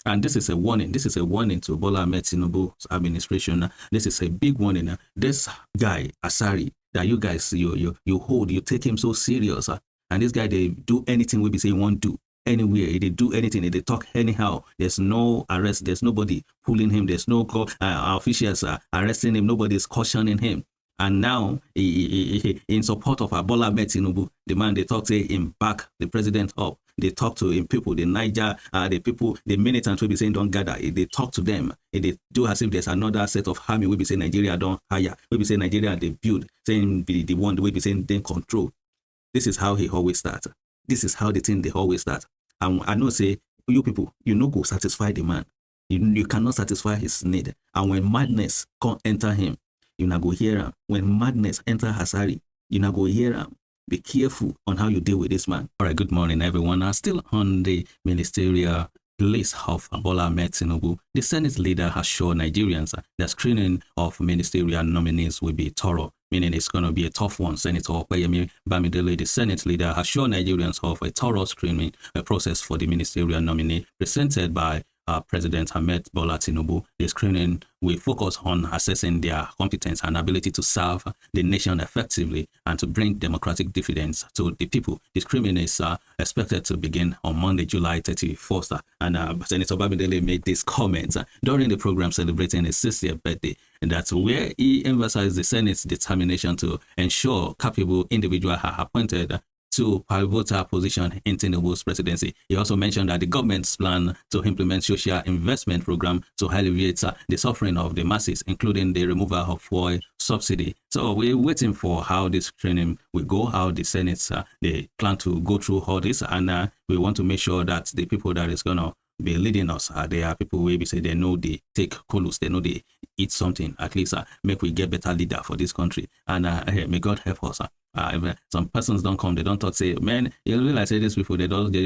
And this is a warning. This is a warning to Bola Ahmed Tinubu's administration. This is a big warning. This guy, Asari, that you guys, you hold, you take him so serious. And this guy, they do anything we be saying won't do. Anywhere, they do anything, they talk anyhow. There's no arrest, there's nobody pulling him, there's no officials arresting him, nobody's cautioning him. And now, in support of Bola Ahmed Tinubu, the man, they talk to him back the president up. They talk to him people, the Niger, the people, the militants will be saying don't gather. They talk to them. They do as if there's another set of army. We be saying Nigeria don't hire. We be saying Nigeria they build. Saying the one we be saying they control. This is how he always starts. This is how the thing they always start. And I know say you people, you no go satisfy the man. You cannot satisfy his need. And when madness can't enter him, you not go hear him. When madness enter Asari, you not go hear him. Be careful on how you deal with this man. All right, good morning, everyone. I'm still on the ministerial list of Bola Ahmed Tinubu. The Senate leader has assured Nigerians that screening of ministerial nominees will be thorough, meaning it's going to be a tough one. Senator Opeyemi Bamidele, the Senate leader, has assured Nigerians of a thorough screening process for the ministerial nominee presented by President Ahmed Bola Tinubu. The screening will focus on assessing their competence and ability to serve the nation effectively and to bring democratic dividends to the people. The screening is expected to begin on Monday, July 31st. And Senator Bamidele made these comments during the program celebrating his 60th birthday. And that's where he emphasized the Senate's determination to ensure capable individuals are appointed to pivotal position in Tinubu's presidency. He also mentioned that the government's plan to implement social investment program to alleviate the suffering of the masses, including the removal of fuel subsidy. So we're waiting for how this training will go, how the Senate they plan to go through all this, and we want to make sure that the people that is gonna be leading us, they are people where we say they know they take colos, they know they eat something. At least make we get better leader for this country, and may God help us. If some persons don't come, they don't talk, say, man, you realize these people,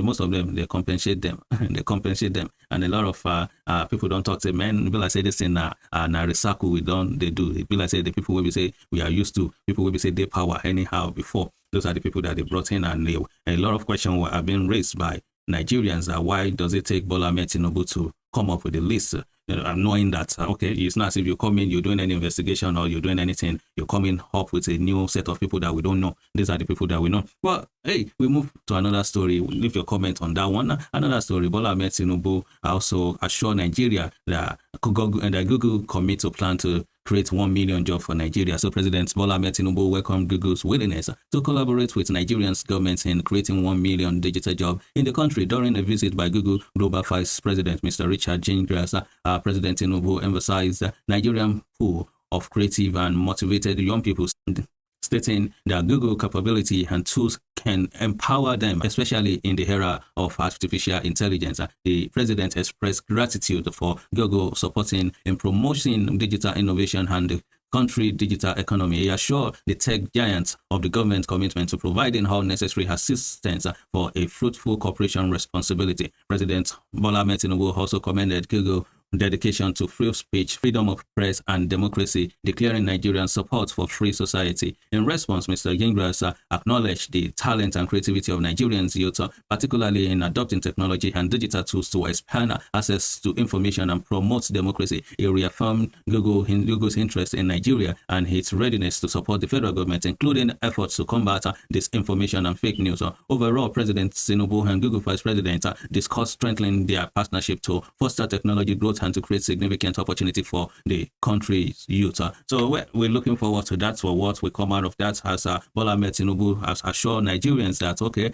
most of them, they compensate them. They compensate them. And a lot of people don't talk, say, man, will I say this in na recycle they do. Will I say the people will be say we are used to, people will be say they power anyhow before. Those are the people that they brought in, and a lot of questions have been raised by Nigerians. Why does it take Bola Ahmed Tinubu to come up with a list? Knowing that, okay, it's not as if you come in, you're doing any investigation or you're doing anything, you're coming up with a new set of people that we don't know. These are the people that we know. Well, hey, we move to another story. Leave your comment on that one. Another story, Bola Ahmed Tinubu also assured Nigeria that Google commit to plan to create 1 million jobs for Nigeria. So President Bola Ahmed Tinubu welcomed Google's willingness to collaborate with Nigeria's government in creating 1 million digital jobs in the country. During a visit by Google Global Vice President Mr. Richard Gingras, President Tinubu emphasized the Nigerian pool of creative and motivated young people, stating that Google capability and tools can empower them, especially in the era of artificial intelligence. The president expressed gratitude for Google supporting and promoting digital innovation and the country digital economy. He assured the tech giants of the government's commitment to providing all necessary assistance for a fruitful cooperation responsibility. President Bola Ahmed Tinubu also commended Google dedication to free speech, freedom of press, and democracy, declaring Nigerian support for free society. In response, Mr. Gingras acknowledged the talent and creativity of Nigerians youth, particularly in adopting technology and digital tools to expand access to information and promote democracy. He reaffirmed Google's interest in Nigeria and its readiness to support the federal government, including efforts to combat disinformation and fake news. Overall, President Tinubu and Google Vice President discussed strengthening their partnership to foster technology growth and to create significant opportunity for the country's youth. So we're looking forward to that, for what will come out of that, as Bola Ahmed Tinubu has assured Nigerians that, okay,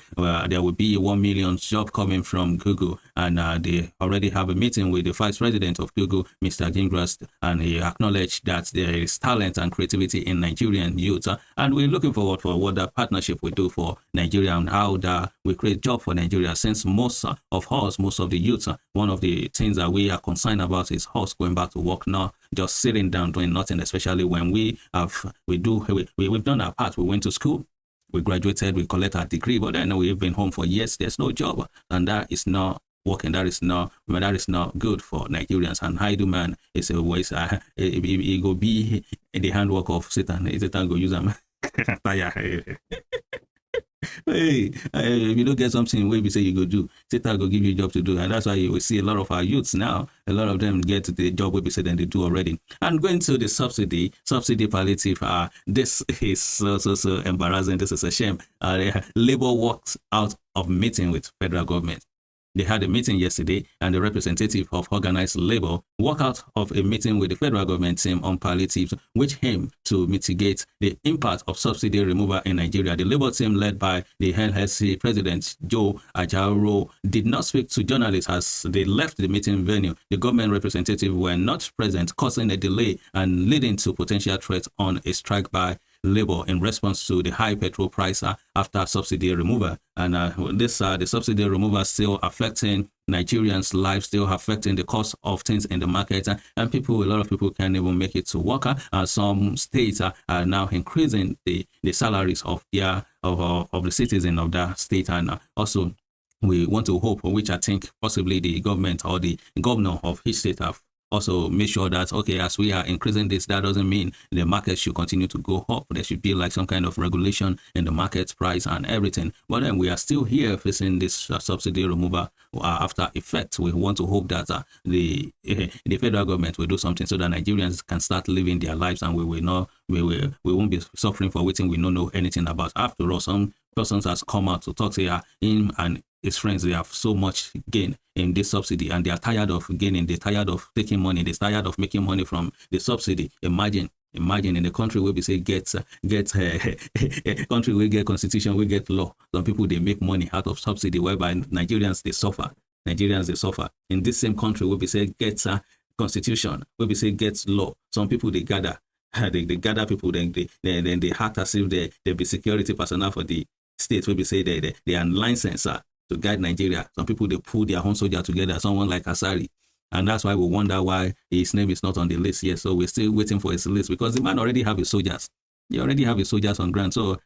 there will be 1 million job coming from Google, and they already have a meeting with the Vice President of Google, Mr. Gingras, and he acknowledged that there is talent and creativity in Nigerian youth, and we're looking forward for what that partnership will do for Nigeria and how that will create job for Nigeria, since most of the youth, one of the things that we are concerned about is us going back to work, not just sitting down doing nothing, especially when we've done our part. We went to school, we graduated, we collect our degree, but then we've been home for years, there's no job, and that is not working. That is not good for Nigerians. And Haidu man is a waste. It go be in the handwork of Satan. Satan go use them. Hey, if you don't get something where we say you go do, Satan go give you a job to do. And that's why you will see a lot of our youths now, a lot of them get the job where we say then they do already. And going to the subsidy palliative, this is so embarrassing. This is a shame. Labour walks out of meeting with federal government. They had a meeting yesterday, and the representative of organized labor walked out of a meeting with the federal government team on palliatives, which aim to mitigate the impact of subsidy removal in Nigeria. The labor team, led by the NLC president Joe Ajaro, did not speak to journalists as they left the meeting venue. The government representatives were not present, causing a delay and leading to potential threats on a strike by labor in response to the high petrol price after subsidy removal. And the subsidy removal still affecting Nigerians' lives, still affecting the cost of things in the market, and a lot of people can't even make it to work. Some states are now increasing the salaries of the citizens of that state, and also we want to hope, which I think possibly the government or the governor of each state have also make sure that, okay, as we are increasing this, that doesn't mean the market should continue to go up. There should be like some kind of regulation in the market price and everything. But then we are still here facing this subsidy removal after effect. We want to hope that the federal government will do something so that Nigerians can start living their lives, and we won't be suffering for waiting we don't know anything about. After all, some persons has come out to talk, say him and his friends, they have so much gain in this subsidy, and they are tired of gaining, they're tired of taking money, they're tired of making money from the subsidy. Imagine in the country where we say get country we get constitution, we get law. Some people, they make money out of subsidy, whereby Nigerians they suffer. In this same country where we say get constitution, where we say get law, some people they gather. They gather people, then they act as if they be security personnel for the state, where we say they are licensed to guide Nigeria. Some people, they pull their own soldier together, someone like Asari. And that's why we wonder why his name is not on the list yet. So we're still waiting for his list, because the man already have his soldiers. He already have his soldiers on ground. So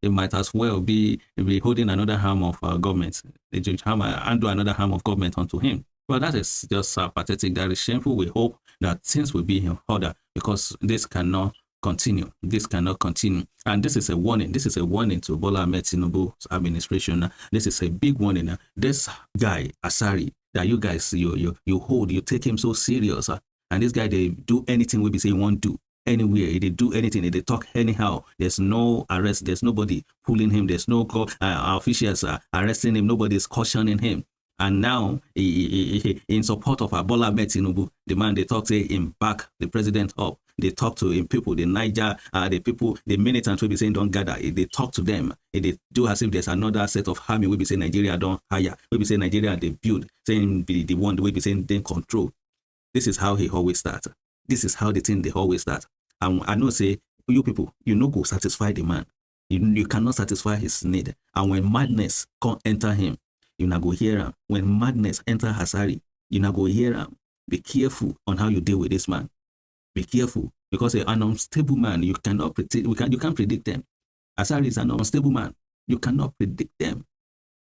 it might as well be holding another arm of government. They just undo another arm of government onto him. Well, that is just pathetic. That is shameful. We hope that things will be in order, because this cannot continue. This cannot continue. And this is a warning. This is a warning to Bola Ahmed Tinubu's administration. This is a big warning. This guy, Asari, that you guys, you hold, you take him so serious. And this guy, they do anything we be saying won't do. Anywhere, they do anything, they talk anyhow. There's no arrest. There's nobody pulling him. There's no officials arresting him. Nobody's cautioning him. And now, in support of Bola Ahmed Tinubu, the man, they talk to him back the president up. They talk to him people, the Niger, the people, the militants will be saying don't gather. They talk to them. They do as if there's another set of army. We be saying Nigeria don't hire. We be saying Nigeria they build. Saying the one we be saying they control. This is how he always starts. This is how the thing they always start. And I know say you people, you no go satisfy the man. You cannot satisfy his need. And when madness can't enter him, you not go hear him. When madness enter Asari, you not go hear him. Be careful on how you deal with this man. Be careful, because an unstable man, you cannot predict. You can't predict them. Asari is an unstable man. You cannot predict them.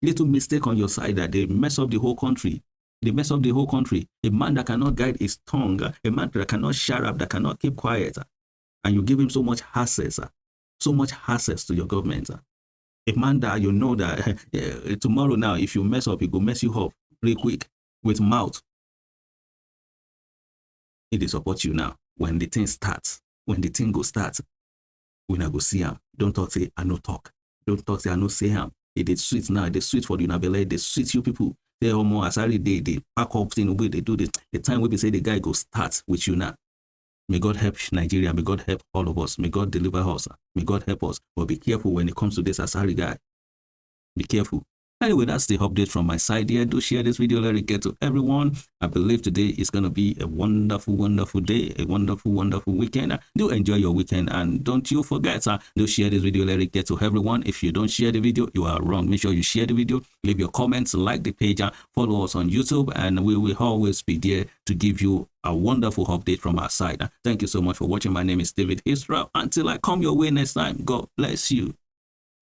Little mistake on your side that they mess up the whole country. They mess up the whole country. A man that cannot guide his tongue, a man that cannot shut up, that cannot keep quiet, and you give him so much access to your government. A man that you know that tomorrow now, if you mess up, he will mess you up real quick with mouth. It support you now. When the thing starts, when the thing go start, we not go see him. Don't talk say I no talk. Don't talk say I no say him. It is sweet now. They sweet for the Unabele. They sweet you people. They almost Asari. They pack up thing away. They do this. The time we be say the guy go start with you now. May God help Nigeria. May God help all of us. May God deliver us. May God help us. But be careful when it comes to this Asari guy. Be careful. Anyway, that's the update from my side here. Do share this video. Let it get to everyone. I believe today is going to be a wonderful, wonderful day. A wonderful, wonderful weekend. Do enjoy your weekend. And don't you forget, do share this video. Let it get to everyone. If you don't share the video, you are wrong. Make sure you share the video. Leave your comments. Like the page. Follow us on YouTube. And we will always be there to give you a wonderful update from our side. Thank you so much for watching. My name is David Israel. Until I come your way next time, God bless you.